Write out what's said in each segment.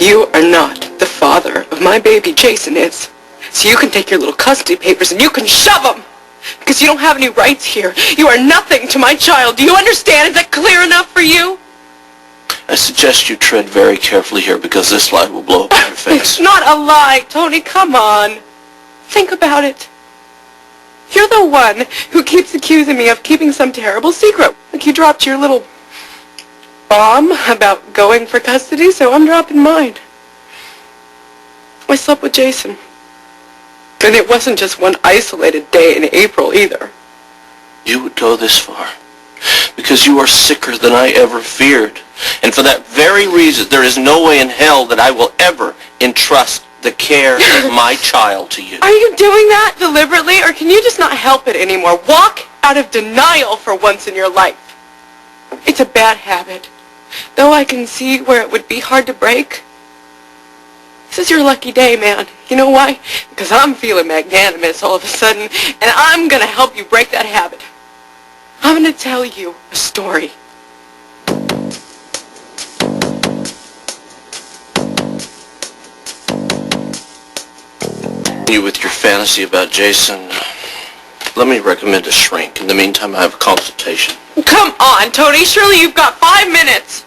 You are not the father of my baby. Jason is. So you can take your little custody papers and you can shove them. Because you don't have any rights here. You are nothing to my child. Do you understand? Is that clear enough for you? I suggest you tread very carefully here because this lie will blow up in your face. It's not a lie, Tony. Come on. Think about it. You're the one who keeps accusing me of keeping some terrible secret. Like you dropped your little bomb about going for custody, so I'm dropping mine. I slept with Jason. And it wasn't just one isolated day in April either. You would go this far because you are sicker than I ever feared. And for that very reason, there is no way in hell that I will ever entrust the care of my child to you. Are you doing that deliberately, or can you just not help it anymore? Walk out of denial for once in your life. It's a bad habit. Though I can see where it would be hard to break. This is your lucky day, man. You know why? Because I'm feeling magnanimous all of a sudden, and I'm going to help you break that habit. I'm going to tell you a story. You with your fantasy about Jason, let me recommend a shrink. In the meantime, I have a consultation. Come on, Tony. Surely you've got 5 minutes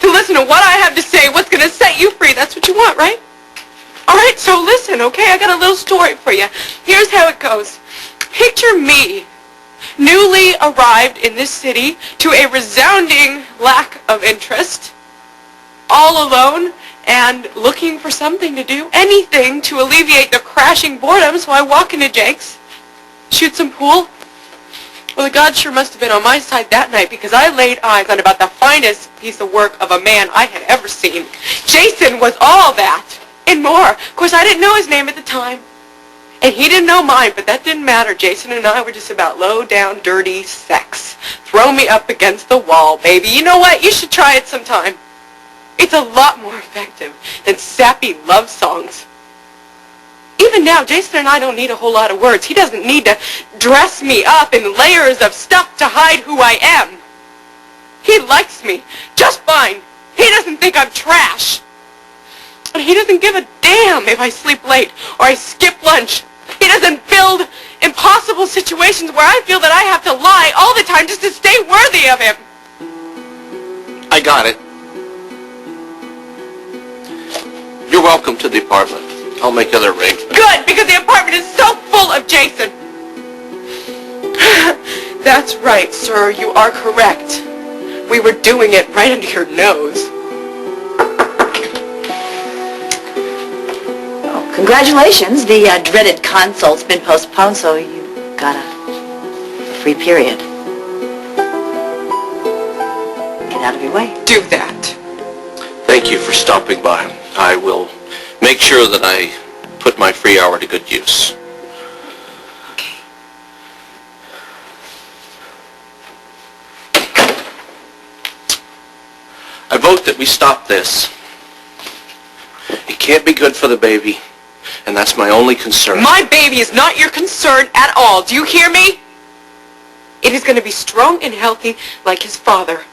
to listen to what I have to say, what's going to set you free. That's what you want, right? All right, so listen, okay? I got a little story for you. Here's how it goes. Picture me, newly arrived in this city to a resounding lack of interest, all alone and looking for something to do, anything to alleviate the crashing boredom, so I walk into Jake's, shoot some pool. Well, the gods sure must have been on my side that night because I laid eyes on about the finest piece of work of a man I had ever seen. Jason was all that and more. Of course, I didn't know his name at the time, and he didn't know mine, but that didn't matter. Jason and I were just about low-down, dirty sex. Throw me up against the wall, baby. You know what? You should try it sometime. It's a lot more effective than sappy love songs. Even now, Jason and I don't need a whole lot of words. He doesn't need to dress me up in layers of stuff to hide who I am. He likes me just fine. He doesn't think I'm trash. And he doesn't give a damn if I sleep late or I skip lunch. He doesn't build impossible situations where I feel that I have to lie all the time just to stay worthy of him. I got it. You're welcome to the apartment. I'll make other arrangements. Good, because the apartment is so full of Jason. That's right, sir. You are correct. We were doing it right under your nose. Oh, congratulations. The dreaded consult's been postponed, so you got a free period. Get out of your way. Do that. Thank you for stopping by. I will make sure that I put my free hour to good use. Okay. I vote that we stop this. It can't be good for the baby, and that's my only concern. My baby is not your concern at all. Do you hear me? It is going to be strong and healthy like his father.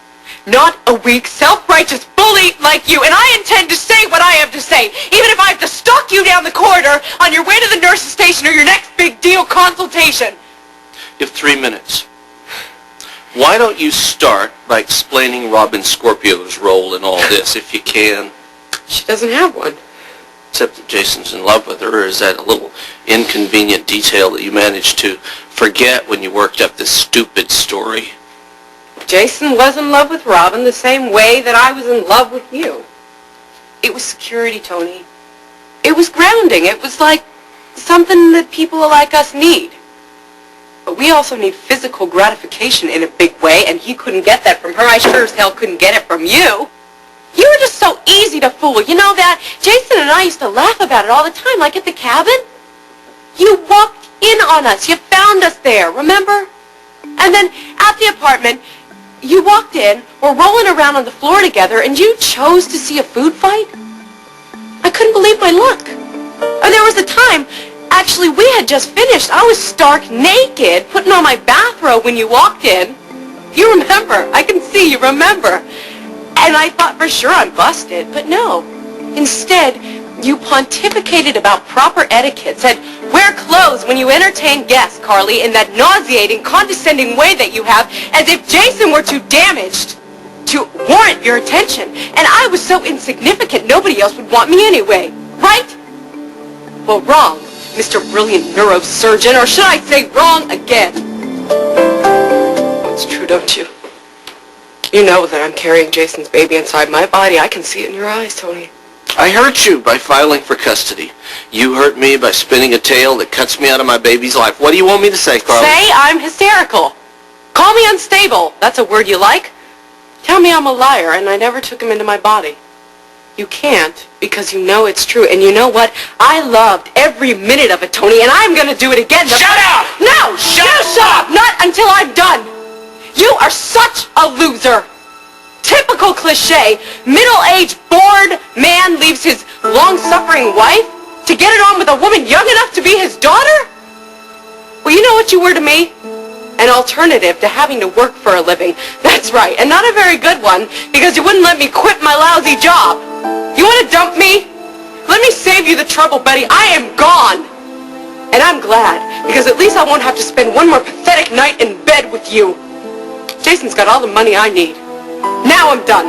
Not a weak, self-righteous bully like you. And I intend to say what I have to say, even if I have to stalk you down the corridor on your way to the nurse's station or your next big deal consultation. You have 3 minutes. Why don't you start by explaining Robin Scorpio's role in all this, if you can? She doesn't have one. Except that Jason's in love with her, or is that a little inconvenient detail that you managed to forget when you worked up this stupid story? Jason was in love with Robin the same way that I was in love with you. It was security, Tony. It was grounding. It was like something that people like us need. But we also need physical gratification in a big way, and he couldn't get that from her. I sure as hell couldn't get it from you. You were just so easy to fool. You know that? Jason and I used to laugh about it all the time, like at the cabin. You walked in on us. You found us there, remember? And then at the apartment, you walked in, we're rolling around on the floor together, and you chose to see a food fight? I couldn't believe my luck. And there was a time, actually, we had just finished. I was stark naked, putting on my bathrobe when you walked in. You remember. I can see you remember. And I thought for sure I'm busted, but no. Instead, you pontificated about proper etiquette, said, wear clothes when you entertain guests, Carly, in that nauseating, condescending way that you have, as if Jason were too damaged to warrant your attention. And I was so insignificant, nobody else would want me anyway. Right? Well, wrong, Mr. Brilliant Neurosurgeon, or should I say wrong again? It's true, don't you? You know that I'm carrying Jason's baby inside my body. I can see it in your eyes, Tony. I hurt you by filing for custody. You hurt me by spinning a tale that cuts me out of my baby's life. What do you want me to say, Carly? Say I'm hysterical. Call me unstable. That's a word you like. Tell me I'm a liar and I never took him into my body. You can't because you know it's true. And you know what? I loved every minute of it, Tony, and I'm going to do it again. Shut up! No! Shut up! Not until I'm done. You are such a loser. Typical cliche, middle-aged, bored man leaves his long-suffering wife to get it on with a woman young enough to be his daughter? Well, you know what you were to me? An alternative to having to work for a living. That's right, and not a very good one, because you wouldn't let me quit my lousy job. You want to dump me? Let me save you the trouble, Betty. I am gone. And I'm glad, because at least I won't have to spend one more pathetic night in bed with you. Jason's got all the money I need. Now I'm done.